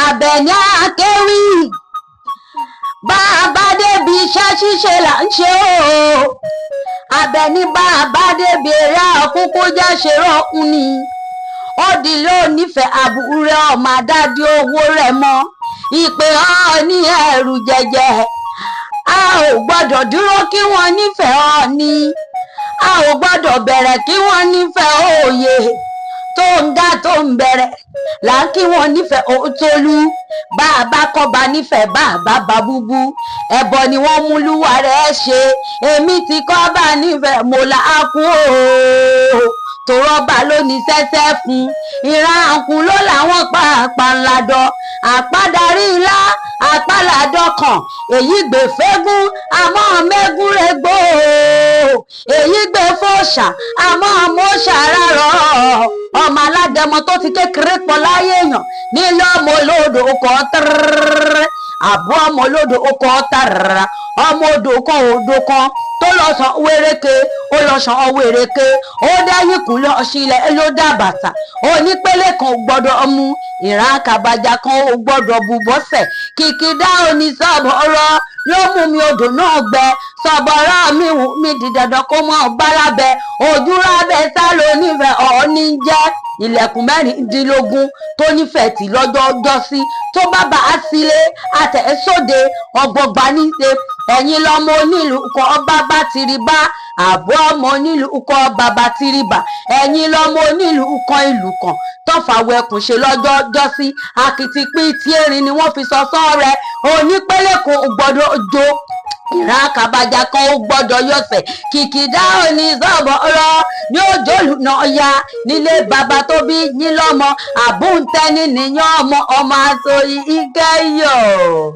Àbẹ̀ní Akéwì bàbá débi iṣẹ́ ṣíṣe là ń ṣe o. Àbẹ̀ní bàbá débi eré àkókò jẹ́ ṣe rọ́ọ̀kùn ni. Ó di ló nífẹ̀ẹ́ àbúrò ọmọ àdádì owó rẹ̀ mọ́. Ìpè Ọọ̀ni ẹ̀rù jẹjẹ. A ò gbọ́dọ̀ dúró kí wọ́n nífẹ̀ẹ́ Ọọ̀ni. A ò gbọ́dọ̀ bẹ̀rẹ̀ kí wọ́n nífẹ̀ẹ́ Oyè. Tó ń dá tó ń bẹ̀rẹ̀ là ń kí wọ́n nífẹ̀ẹ́ Òtólú. Bàbá kọ́ba nífẹ̀ẹ́ bàbá Babúbú. Ẹbọ ni wọ́n mú lúwa rẹ̀ ṣe. Èmi ti kọ́ba nífẹ̀ẹ́ mo là á kú o. Tòrọ́bà ló ní sẹ́sẹ́ fún. Ìran àkùn ló làwọn pàápàá ńlá dọ́. Àpádarí ńlá àpálàdọ́ kan. Èyí gbè fégún àmọ́ mẹ́gún rẹ̀ gbó. Èyí gbé fòṣà àmọ́ mọ́ṣà rárọ̀. Ọmọ aládẹmọ tó ti kékeré pọ̀ láyé èèyàn nílé ọmọ olódò ọkọ̀ tẹ́rẹ́rẹ́. Àbú ọmọ olódò ọkọ̀ tẹ́rẹ́rẹ́. Ọmọ odò kan odò kan tó lọ sàn wéréke ó lọ sàn wéréke ó dáyìí kù lọ sílẹ̀ ló dá bàtà onípele kan ò gbọ́dọ̀ mú ìran àkàbàjà kan ò gbọ́dọ̀ bù bọ́sẹ̀ kìkìdá òní sọ̀bọ̀ ọ̀rọ̀ ló mú mi odò náà gbẹ sọ̀bọ̀ ọ̀rọ̀ mi wù mí di dandan kó mọ́ bálábẹ́ ojú rábẹ́ sá ló nífẹ̀ẹ́ Ọọ̀ni jẹ́ ilẹ̀kùn mẹ́rìndínlógún tó nífẹ̀ẹ́ tì lọ́jọ́ ọjọ́sí tó bá bá a sílé àtẹ̀sóde ọgbọgba níṣe ẹ̀yin lọ́mọ onílù kọ́ bàbá tìrìbá àbọ̀ ọmọ onílù kọ́ bàbá tìrìbá ẹ̀yin lọ́mọ onílù kan ìlú kan tọ́fàwọ̀ ẹkùn ṣe lọ́jọ́ ọjọ́sí akitipi tí erin ni wọ́n fi sọ sọ́ọ̀rẹ́ onípele kò gbọ́dọ̀ jó ìran àkàbàjà kan ó gbọ́dọ̀ yọ̀sẹ̀ kìkìdá òní sọ̀bọ̀ ọ̀rọ̀ ní òjòlù náà ya nílé bàbá tó bí yín lọ́mọ àbúntẹ́ni nìyẹn ọmọ aṣọ ìkẹyọ̀.